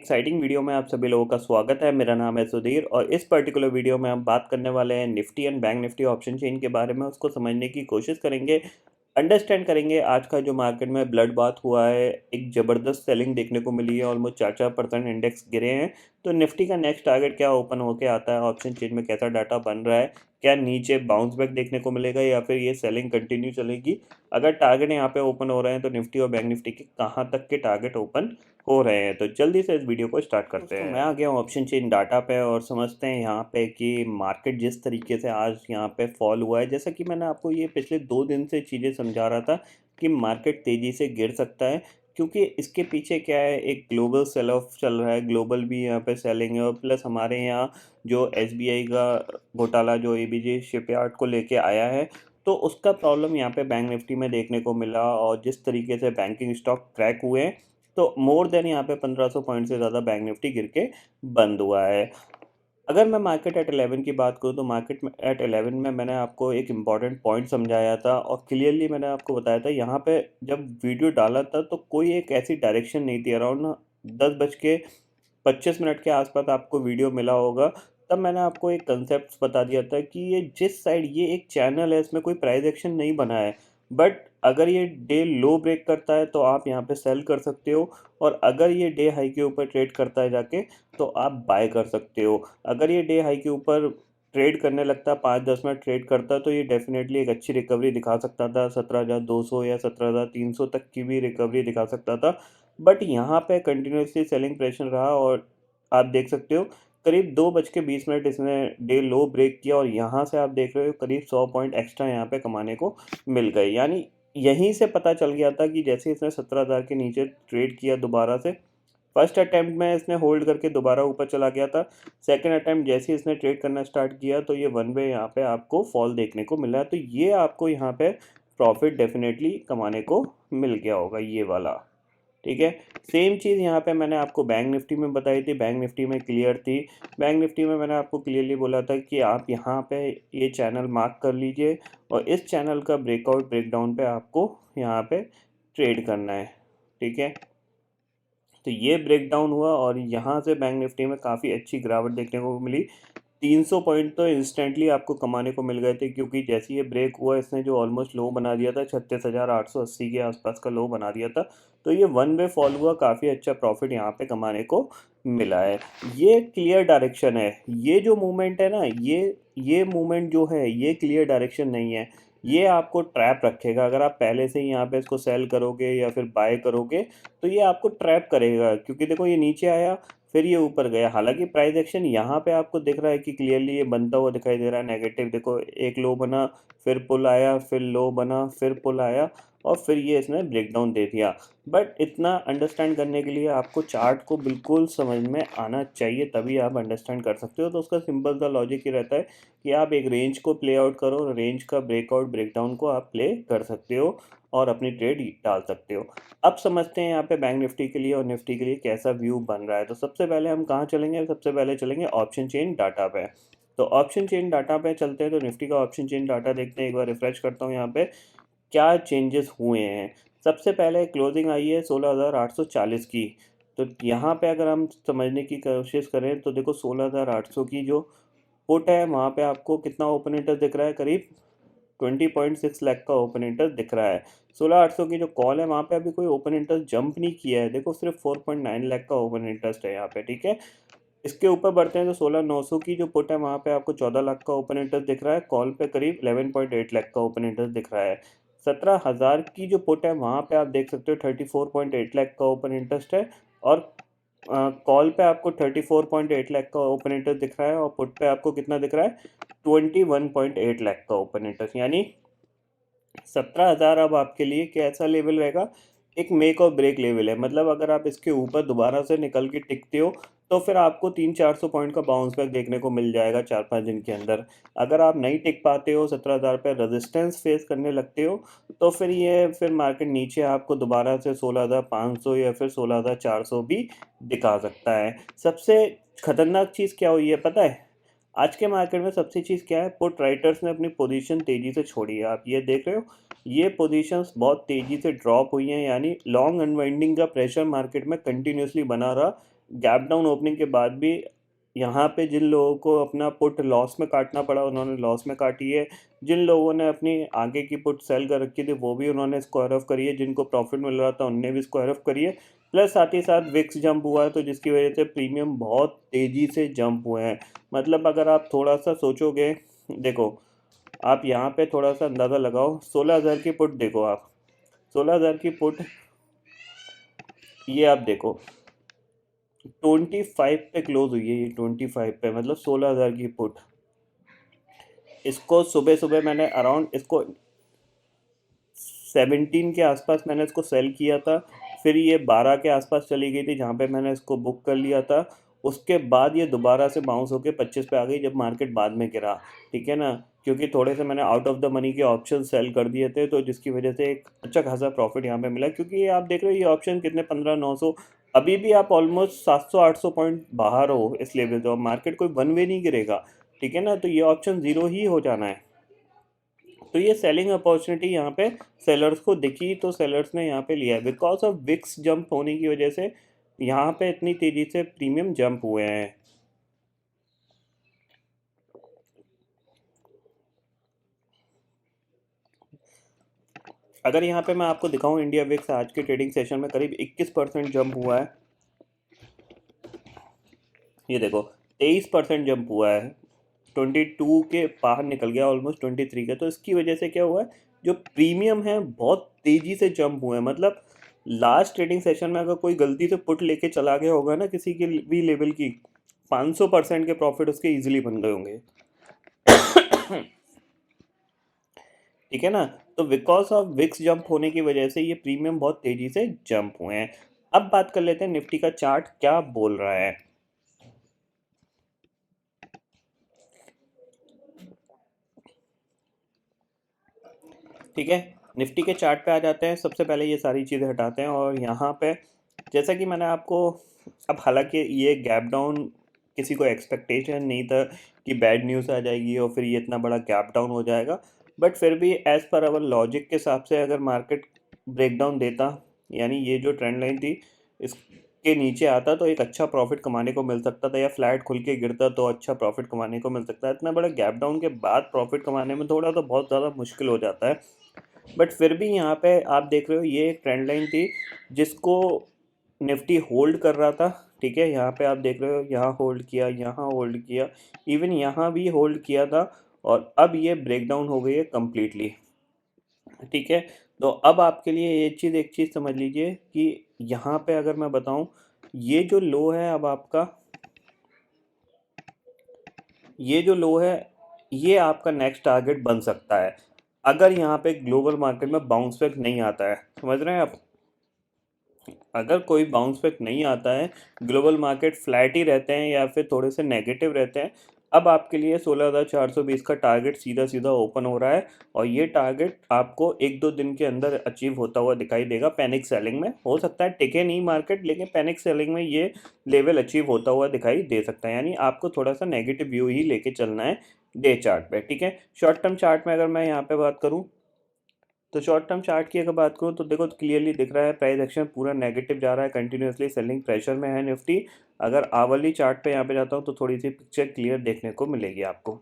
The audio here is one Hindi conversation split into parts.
एक्साइटिंग वीडियो में आप सभी लोगों का स्वागत है। मेरा नाम है सुधीर और इस पर्टिकुलर वीडियो में हम बात करने वाले हैं Nifty and bank Nifty option chain के बारे में। उसको समझने की कोशिश करेंगे, अंडरस्टैंड करेंगे। आज का जो मार्केट में ब्लड बाथ हुआ है, एक ज़बरदस्त सेलिंग देखने को मिली है, ऑलमोस्ट 4% इंडेक्स गिरे हैं। तो निफ्टी का नेक्स्ट टारगेट क्या ओपन होके आता है, ऑप्शन चेन में कैसा डाटा बन रहा है, क्या नीचे बाउंस बैक देखने को मिलेगा या फिर ये सेलिंग कंटिन्यू चलेगी। अगर टारगेट यहाँ पे ओपन हो रहे हैं तो निफ्टी और बैंक निफ्टी के कहाँ तक के टारगेट ओपन हो रहे हैं। तो जल्दी से इस वीडियो को स्टार्ट करते हैं। मैं आ गया हूँ ऑप्शन चेन डाटा पे और समझते हैं यहाँ पे कि मार्केट जिस तरीके से आज यहाँ पे फॉल हुआ है, जैसा कि मैंने आपको ये पिछले 2 दिन से चीज़ें समझा रहा था कि मार्केट तेज़ी से गिर सकता है, क्योंकि इसके पीछे क्या है, एक ग्लोबल सेल ऑफ चल रहा है। ग्लोबल भी यहाँ पे सेलिंग है और प्लस हमारे यहाँ जो एसबीआई का घोटाला जो एबीजे शिपयार्ड को लेके आया है, तो उसका प्रॉब्लम यहाँ पे बैंक निफ्टी में देखने को मिला। और जिस तरीके से बैंकिंग स्टॉक क्रैक हुए हैं, तो मोर देन यहाँ पे 1500 पॉइंट से ज़्यादा बैंक निफ्टी गिर के बंद हुआ है। अगर मैं मार्केट एट 11 की बात करूँ तो मार्केट में एट 11 में मैंने आपको एक इम्पॉर्टेंट पॉइंट समझाया था और क्लियरली मैंने आपको बताया था। यहाँ पे जब वीडियो डाला था तो कोई एक ऐसी डायरेक्शन नहीं थी। अराउंड 10:25 के आसपास आपको वीडियो मिला होगा। तब मैंने आपको एक कंसेप्ट बता दिया था कि ये जिस साइड ये एक चैनल है, इसमें कोई प्राइस एक्शन नहीं बना है, बट अगर ये डे लो ब्रेक करता है तो आप यहाँ पे सेल कर सकते हो, और अगर ये डे हाई के ऊपर ट्रेड करता है जाके तो आप बाय कर सकते हो। अगर ये डे हाई के ऊपर ट्रेड करने लगता है, 5-10 मिनट ट्रेड करता है, तो ये डेफिनेटली एक अच्छी रिकवरी दिखा सकता था। 17,200 या 17,300 तक की भी रिकवरी दिखा सकता था, बट यहाँ पे कंटिन्यूसली सेलिंग प्रेशर रहा और आप देख सकते हो करीब 2:20 इसने डे लो ब्रेक किया और यहाँ से आप देख रहे हो करीब 100 पॉइंट एक्स्ट्रा यहाँ पे कमाने को मिल गए। यानी यहीं से पता चल गया था कि जैसे इसने 17,000 के नीचे ट्रेड किया दोबारा से, फर्स्ट अटैम्प्ट में इसने होल्ड करके दोबारा ऊपर चला गया था। सेकंड अटैम्प्ट जैसे इसने ट्रेड करना स्टार्ट किया तो ये वन वे यहाँ पे आपको फॉल देखने को मिला है। तो ये आपको यहाँ पे प्रॉफिट डेफिनेटली कमाने को मिल गया होगा, ये वाला। ठीक है, सेम चीज़ यहाँ पे मैंने आपको बैंक निफ्टी में बताई थी। बैंक निफ्टी में क्लियर थी। बैंक निफ्टी में मैंने आपको क्लियरली बोला था कि आप यहाँ पे ये चैनल मार्क कर लीजिए और इस चैनल का ब्रेकआउट ब्रेकडाउन पे आपको यहाँ पे ट्रेड करना है। ठीक है, तो ये ब्रेकडाउन हुआ और यहाँ से बैंक निफ्टी में काफ़ी अच्छी गिरावट देखने को मिली। 300 पॉइंट तो इंस्टेंटली आपको कमाने को मिल गए थे, क्योंकि जैसे ये ब्रेक हुआ इसने जो ऑलमोस्ट लो बना दिया था, 36,880 के आसपास का लो बना दिया था। तो ये वन वे फॉल हुआ, काफ़ी अच्छा प्रॉफिट यहाँ पे कमाने को मिला है। ये क्लियर डायरेक्शन है। ये जो मूवमेंट है ना, ये मूवमेंट जो है ये क्लियर डायरेक्शन नहीं है। ये आपको ट्रैप रखेगा। अगर आप पहले से ही यहाँ पे इसको सेल करोगे या फिर बाय करोगे तो ये आपको ट्रैप करेगा, क्योंकि देखो ये नीचे आया फिर ये ऊपर गया। हालांकि प्राइस एक्शन यहाँ पे आपको दिख रहा है कि क्लियरली ये बनता हुआ दिखाई दे रहा है नेगेटिव। देखो एक लो बना, फिर पुल आया, फिर लो बना, फिर पुल आया और फिर ये इसने ब्रेकडाउन दे दिया। बट इतना अंडरस्टैंड करने के लिए आपको चार्ट को बिल्कुल समझ में आना चाहिए, तभी आप अंडरस्टैंड कर सकते हो। तो उसका सिंपल सा लॉजिक ही रहता है कि आप एक रेंज को प्ले आउट करो, रेंज का ब्रेकआउट ब्रेकडाउन को आप प्ले कर सकते हो और अपनी ट्रेड डाल सकते हो। अब समझते हैं यहाँ पे बैंक निफ्टी के लिए और निफ्टी के लिए कैसा व्यू बन रहा है। तो सबसे पहले हम कहाँ चलेंगे, सबसे पहले चलेंगे ऑप्शन चेन डाटा पे। तो ऑप्शन चेन डाटा पे चलते हैं। तो निफ्टी का ऑप्शन चेन डाटा देखते हैं। एक बार रिफ्रेश करता हूँ यहाँ पे क्या चेंजेस हुए हैं। सबसे पहले क्लोजिंग आई है 16,840 की। तो यहाँ पे अगर हम समझने की कोशिश करें तो देखो 16,800 की जो पुट है वहाँ पे आपको कितना ओपन इंटरेस्ट दिख रहा है, करीब 20.6 लाख का ओपन इंटरेस्ट दिख रहा है। 16,800 की जो कॉल है वहाँ पे अभी कोई ओपन इंटरेस्ट जंप नहीं किया है। देखो सिर्फ 4.9 लाख का ओपन इंटरेस्ट है यहाँ पे। ठीक है, इसके ऊपर बढ़ते हैं तो 16,900 की जो पुट है वहाँ पे आपको 14 लाख का ओपन इंटरेस्ट दिख रहा है। कॉल पे करीब 11.8 लाख का ओपन इंटरेस्ट दिख रहा है। 17,000 की जो पुट है वहाँ पे आप देख सकते हो 34.8 लाख का ओपन इंटरेस्ट है, और कॉल पे आपको 34.8 लाख का ओपन इंटरेस्ट दिख रहा है और पुट पे आपको कितना दिख रहा है, 21.8 लाख का ओपन इंटरेस्ट। यानी 17,000 अब आपके लिए कैसा लेवल रहेगा, एक मेक और ब्रेक लेवल है। मतलब अगर आप इसके ऊपर दोबारा से निकल के टिकते हो तो फिर आपको 300-400 पॉइंट का बाउंस बैक देखने को मिल जाएगा 4-5 दिन के अंदर। अगर आप नहीं टिक पाते हो, 17,000 पे रेजिस्टेंस फेस करने लगते हो, तो फिर मार्केट नीचे आपको दोबारा से 16,500 या फिर 16,400 भी दिखा सकता है। सबसे खतरनाक चीज़ क्या हुई है पता है, आज के मार्केट में सबसे चीज़ क्या है, पुट राइटर्स ने अपनी पोजीशन तेज़ी से छोड़ी है। आप ये देख रहे हो, ये पोजीशंस बहुत तेज़ी से ड्रॉप हुई हैं। यानी लॉन्ग अनवाइंडिंग का प्रेशर मार्केट में कंटिन्यूसली बना रहा। गैप डाउन ओपनिंग के बाद भी यहाँ पे जिन लोगों को अपना पुट लॉस में काटना पड़ा उन्होंने लॉस में काटी है, जिन लोगों ने अपनी आगे की पुट सेल कर रखी थी वो भी उन्होंने स्क्वायर ऑफ करी है, जिनको प्रॉफिट मिल रहा था उनने भी स्क्वायर ऑफ करी है। प्लस साथ ही साथ विक्स जंप हुआ है तो जिसकी वजह से प्रीमियम बहुत तेज़ी से जंप हुए हैं। मतलब अगर आप थोड़ा सा सोचोगे, देखो आप यहाँ पे थोड़ा सा अंदाज़ा लगाओ, 16,000 की पुट देखो आप, 16,000 की पुट ये आप देखो 25 पे क्लोज हुई है, ये 25 पे, मतलब 16,000 की पुट। इसको सुबह सुबह मैंने अराउंड इसको 17 के आसपास मैंने इसको सेल किया था, फिर ये 12 के आसपास चली गई थी जहाँ पे मैंने इसको बुक कर लिया था। उसके बाद ये दोबारा से बाउंस होकर 25 पे आ गई जब मार्केट बाद में गिरा, ठीक है ना, क्योंकि थोड़े से मैंने आउट ऑफ द मनी के ऑप्शन सेल कर दिए थे तो जिसकी वजह से एक अच्छा खासा प्रॉफिट यहाँ पे मिला, क्योंकि ये आप देख रहे हो ये ऑप्शन कितने 15,900, अभी भी आप ऑलमोस्ट 700-800 पॉइंट बाहर हो इस लेवल से, और मार्केट कोई वन वे नहीं गिरेगा, ठीक है ना, तो ये ऑप्शन ज़ीरो ही हो जाना है। तो ये सेलिंग अपॉर्चुनिटी यहाँ पे सेलर्स को दिखी तो सेलर्स ने यहाँ पे लिया है, बिकॉज ऑफ विक्स जंप होने की वजह से यहाँ पे इतनी तेज़ी से प्रीमियम जंप हुए हैं। अगर यहाँ पे मैं आपको दिखाऊं इंडिया विक्स आज के ट्रेडिंग सेशन में करीब 21% जंप हुआ है, ये देखो 23% जंप हुआ है, 22 के बाहर निकल गया ऑलमोस्ट 23 के। तो इसकी वजह से क्या हुआ है, जो प्रीमियम है बहुत तेज़ी से जंप हुए हैं। मतलब लास्ट ट्रेडिंग सेशन में अगर कोई गलती से पुट लेके चला गया होगा ना किसी के भी लेवल की, 500% के प्रॉफिट उसके इजीली बन गए होंगे, ठीक है ना। तो बिकॉज ऑफ विक्स जंप होने की वजह से ये प्रीमियम बहुत तेज़ी से जंप हुए हैं। अब बात कर लेते हैं निफ्टी का चार्ट क्या बोल रहा है। ठीक है, निफ्टी के चार्ट पे आ जाते हैं। सबसे पहले ये सारी चीज़ें हटाते हैं और यहाँ पे जैसा कि मैंने आपको, अब हालांकि ये गैप डाउन किसी को एक्सपेक्टेशन नहीं था कि बैड न्यूज़ आ जाएगी और फिर ये इतना बड़ा गैप डाउन हो जाएगा, बट फिर भी एज़ पर अवर लॉजिक के हिसाब से अगर मार्केट ब्रेक डाउन देता, यानी ये जो ट्रेंड लाइन थी इसके नीचे आता तो एक अच्छा प्रॉफिट कमाने को मिल सकता था, या फ्लैट खुल के गिरता तो अच्छा प्रॉफिट कमाने को मिल सकता है। इतना बड़ा गैप डाउन के बाद प्रॉफिट कमाने में थोड़ा तो बहुत ज़्यादा मुश्किल हो जाता है, बट फिर भी यहाँ पे आप देख रहे हो ये एक ट्रेंड लाइन थी जिसको निफ्टी होल्ड कर रहा था, ठीक है। यहाँ पे आप देख रहे हो यहाँ होल्ड किया, यहाँ होल्ड किया, इवन यहाँ भी होल्ड किया था, और अब ये ब्रेक डाउन हो गई है कम्प्लीटली, ठीक है। तो अब आपके लिए ये चीज़, एक चीज़ समझ लीजिए कि यहाँ पे अगर मैं बताऊँ, ये जो लो है अब आपका, ये जो लो है ये आपका नेक्स्ट टारगेट बन सकता है अगर यहाँ पे ग्लोबल मार्केट में बाउंस बैक नहीं आता है, समझ रहे हैं आप। अगर कोई बाउंस बैक नहीं आता है, ग्लोबल मार्केट फ्लैट ही रहते हैं या फिर थोड़े से नेगेटिव रहते हैं, अब आपके लिए 16,420 का टारगेट सीधा सीधा ओपन हो रहा है, और ये टारगेट आपको एक दो दिन के अंदर अचीव होता हुआ दिखाई देगा। पैनिक सेलिंग में हो सकता है टिके नहीं मार्केट, लेकिन पैनिक सेलिंग में ये लेवल अचीव होता हुआ दिखाई दे सकता है, यानी आपको थोड़ा सा नेगेटिव व्यू ही लेके चलना है डे चार्ट पे, ठीक है। शॉर्ट टर्म चार्ट में अगर मैं यहाँ पे बात करूँ, तो शॉर्ट टर्म चार्ट की अगर बात करूँ तो देखो क्लियरली दिख रहा है प्राइस एक्शन पूरा नेगेटिव जा रहा है, कंटिन्यूसली सेलिंग प्रेशर में है निफ्टी। अगर आवरली चार्ट पे यहाँ पे जाता हूँ तो थोड़ी सी पिक्चर क्लियर देखने को मिलेगी आपको,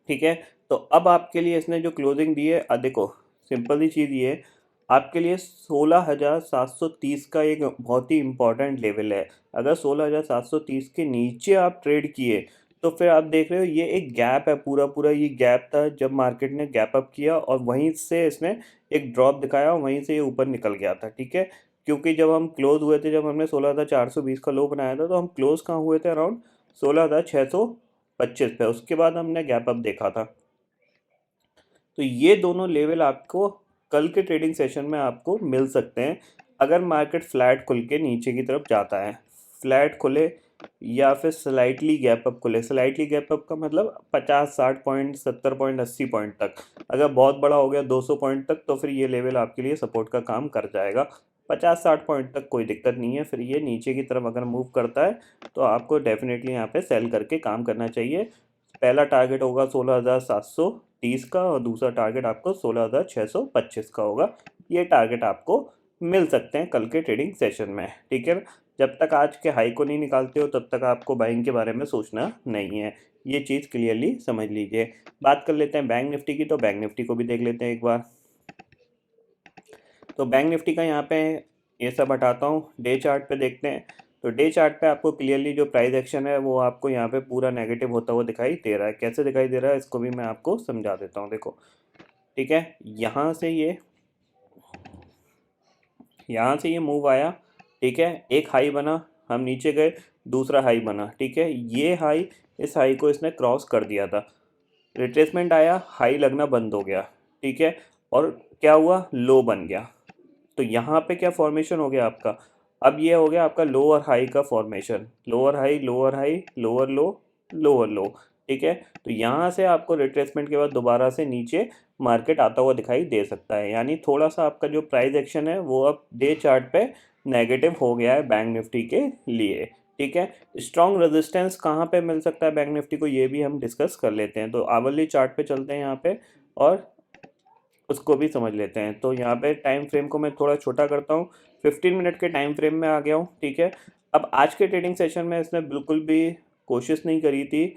ठीक है। तो अब आपके लिए इसने जो क्लोजिंग दी है, देखो सिंपल सी चीज़ ये है, आपके लिए 16,730 का एक बहुत ही इंपॉर्टेंट लेवल है। अगर 16,730 के नीचे आप ट्रेड किए तो फिर आप देख रहे हो ये एक गैप है, पूरा पूरा ये गैप था जब मार्केट ने गैप अप किया और वहीं से इसने एक ड्रॉप दिखाया और वहीं से ये ऊपर निकल गया था, ठीक है। क्योंकि जब हम क्लोज हुए थे, जब हमने 16,420 का लो बनाया था, तो हम क्लोज कहाँ हुए थे, अराउंड 16,625 पे, उसके बाद हमने गैप अप देखा था। तो ये दोनों लेवल आपको कल के ट्रेडिंग सेशन में आपको मिल सकते हैं अगर मार्केट फ्लैट खुल के नीचे की तरफ जाता है, फ्लैट खुले या फिर स्लाइटली गैप अप खुले। स्लाइटली गैप अप का मतलब 50-60 पॉइंट, 70 पॉइंट, 80 पॉइंट तक। अगर बहुत बड़ा हो गया 200 पॉइंट तक तो फिर ये लेवल आपके लिए सपोर्ट का काम कर जाएगा। 50-60 पॉइंट तक कोई दिक्कत नहीं है, फिर ये नीचे की तरफ अगर मूव करता है तो आपको डेफिनेटली यहाँ पे सेल करके काम करना चाहिए। पहला टारगेट होगा 16,730 का और दूसरा टारगेट आपको 16,625 का होगा। ये टारगेट आपको मिल सकते हैं कल के ट्रेडिंग सेशन में, ठीक है। जब तक आज के हाई को नहीं निकालते हो तब तक आपको बाइंग के बारे में सोचना नहीं है, ये चीज़ क्लियरली समझ लीजिए। बात कर लेते हैं बैंक निफ्टी की, तो बैंक निफ्टी को भी देख लेते हैं एक बार। तो बैंक निफ्टी का यहाँ पे ये सब हटाता हूँ, डे चार्ट पे देखते हैं। तो डे चार्ट पे आपको क्लियरली जो प्राइस एक्शन है वो आपको यहाँ पे पूरा नेगेटिव होता हुआ दिखाई दे रहा है। कैसे दिखाई दे रहा है इसको भी मैं आपको समझा देता हूँ, देखो, ठीक है। यहाँ से ये मूव आया, ठीक है, एक हाई बना, हम नीचे गए, दूसरा हाई बना, ठीक है। ये हाई, इस हाई को इसने क्रॉस कर दिया था, रिट्रेसमेंट आया, हाई लगना बंद हो गया, ठीक है, और क्या हुआ, लो बन गया। तो यहाँ पे क्या फॉर्मेशन हो गया आपका, अब ये हो गया आपका लोअर हाई का formation, lower high, lower high, lower लो, लोअर लो, ठीक है। तो यहाँ से आपको रिट्रेसमेंट के बाद दोबारा से नीचे मार्केट आता हुआ दिखाई दे सकता है, यानी थोड़ा सा आपका जो प्राइस एक्शन है वो अब डे चार्ट पे नेगेटिव हो गया है बैंक निफ्टी के लिए, ठीक है। स्ट्रॉन्ग रेजिस्टेंस कहाँ पे मिल सकता है बैंक निफ्टी को, ये भी हम डिस्कस कर लेते हैं। तो आवरली चार्ट पे चलते हैं यहाँ पे और उसको भी समझ लेते हैं। तो यहाँ पे टाइम फ्रेम को मैं थोड़ा छोटा करता हूँ, 15 मिनट के टाइम फ्रेम में आ गया हूँ, ठीक है। अब आज के ट्रेडिंग सेशन में इसने बिल्कुल भी कोशिश नहीं करी थी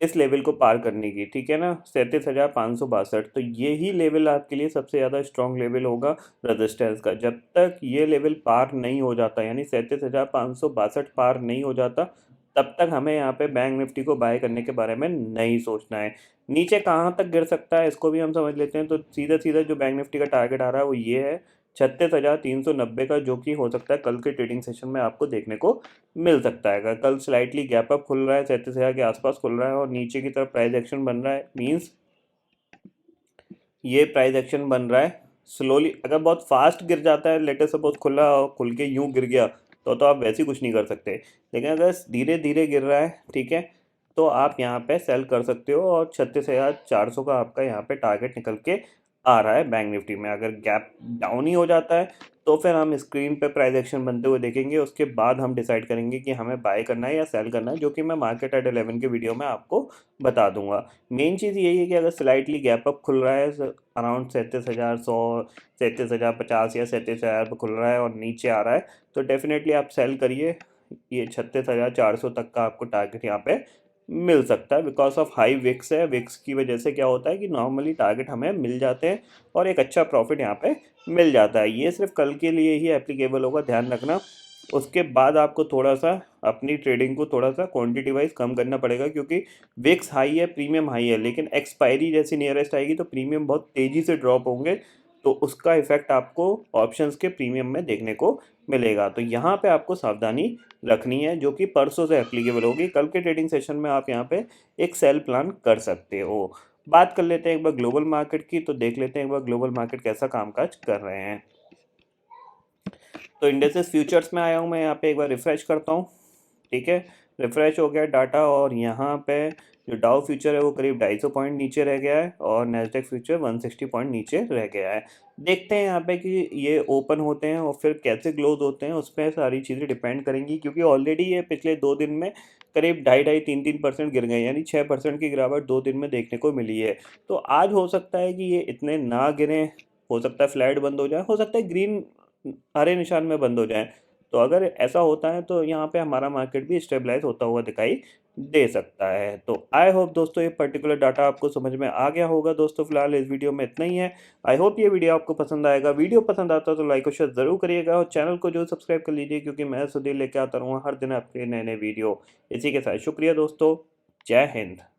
इस लेवल को पार करने की, ठीक है ना, 37,562। तो यही लेवल आपके लिए सबसे ज़्यादा स्ट्रॉन्ग लेवल होगा रेजिस्टेंस का। जब तक ये लेवल पार नहीं हो जाता, यानी 37,562 पार नहीं हो जाता, तब तक हमें यहाँ पे बैंक निफ्टी को बाय करने के बारे में नहीं सोचना है। नीचे कहाँ तक गिर सकता है इसको भी हम समझ लेते हैं। तो सीधा सीधा जो बैंक निफ्टी का टारगेट आ रहा है वो ये है 36,390 का, जो कि हो सकता है कल के ट्रेडिंग सेशन में आपको देखने को मिल सकता है। अगर कल स्लाइटली गैप अप खुल रहा है, 37,000 के आसपास खुल रहा है और नीचे की तरफ प्राइस एक्शन बन रहा है, मीन्स ये प्राइस एक्शन बन रहा है स्लोली। अगर बहुत फास्ट गिर जाता है, लेटर सपोज खुला और खुल के यूँ गिर गया, तो आप वैसे कुछ नहीं कर सकते। लेकिन अगर धीरे धीरे गिर रहा है, ठीक है, तो आप यहाँ पे सेल कर सकते हो और 36,400 का आपका यहाँ पे टारगेट निकल के आ रहा है बैंक निफ्टी में। अगर गैप डाउन ही हो जाता है तो फिर हम स्क्रीन पे प्राइस एक्शन बनते हुए देखेंगे, उसके बाद हम डिसाइड करेंगे कि हमें बाय करना है या सेल करना है, जो कि मैं मार्केट एट 11 के वीडियो में आपको बता दूंगा। मेन चीज़ यही है कि अगर स्लाइटली गैप अप खुल रहा है अराउंड 37,100, 37,050 या 37,000 पर खुल रहा है और नीचे आ रहा है, तो डेफिनेटली आप सेल करिए। ये 36,400 तक का आपको टारगेट यहाँ पे मिल सकता है, बिकॉज ऑफ हाई विक्स है। विक्स की वजह से क्या होता है कि नॉर्मली टारगेट हमें मिल जाते हैं और एक अच्छा प्रॉफिट यहाँ पे मिल जाता है। ये सिर्फ कल के लिए ही एप्लीकेबल होगा, ध्यान रखना। उसके बाद आपको थोड़ा सा अपनी ट्रेडिंग को थोड़ा सा क्वांटिटी वाइज कम करना पड़ेगा, क्योंकि विक्स हाई है, प्रीमियम हाई है, लेकिन एक्सपायरी जैसी नियरेस्ट आएगी तो प्रीमियम बहुत तेज़ी से ड्रॉप होंगे, तो उसका इफेक्ट आपको ऑप्शंस के प्रीमियम में देखने को मिलेगा। तो यहाँ पे आपको सावधानी रखनी है, जो कि परसों से एप्लीकेबल होगी। कल के ट्रेडिंग सेशन में आप यहाँ पे एक सेल प्लान कर सकते हो। बात कर लेते हैं एक बार ग्लोबल मार्केट की, तो देख लेते हैं एक बार ग्लोबल मार्केट कैसा कामकाज कर रहे हैं। तो इंडेक्सेस फ्यूचर्स में आया हूँ मैं, यहाँ पे एक बार रिफ्रेश करता हूँ, ठीक है। रिफ्रेश हो गया डाटा और यहाँ पे जो डाउ फ्यूचर है वो करीब 250 पॉइंट नीचे रह गया है और नेस्डेक फ्यूचर 160 पॉइंट नीचे रह गया है। देखते हैं यहाँ पे कि ये ओपन होते हैं और फिर कैसे क्लोज होते हैं, उस पर सारी चीज़ें डिपेंड करेंगी, क्योंकि ऑलरेडी ये पिछले 2 दिन में करीब 2.5-3% गिर गए, यानी 6% की गिरावट 2 दिन में देखने को मिली है। तो आज हो सकता है कि ये इतने ना गिरें, हो सकता है फ्लैट बंद हो जाए, हो सकता है ग्रीन हरे निशान में बंद हो जाए। तो अगर ऐसा होता है तो यहाँ पे हमारा मार्केट भी स्टेबलाइज होता हुआ दिखाई दे सकता है। तो आई होप दोस्तों ये पर्टिकुलर डाटा आपको समझ में आ गया होगा। दोस्तों फिलहाल इस वीडियो में इतना ही है। आई होप ये वीडियो आपको पसंद आएगा। वीडियो पसंद आता है तो लाइक और शेयर ज़रूर करिएगा और चैनल को जो सब्सक्राइब कर लीजिए, क्योंकि मैं सुधीर लेके आता रहूँगा हर दिन आपके नए नए वीडियो। इसी के साथ शुक्रिया दोस्तों, जय हिंद।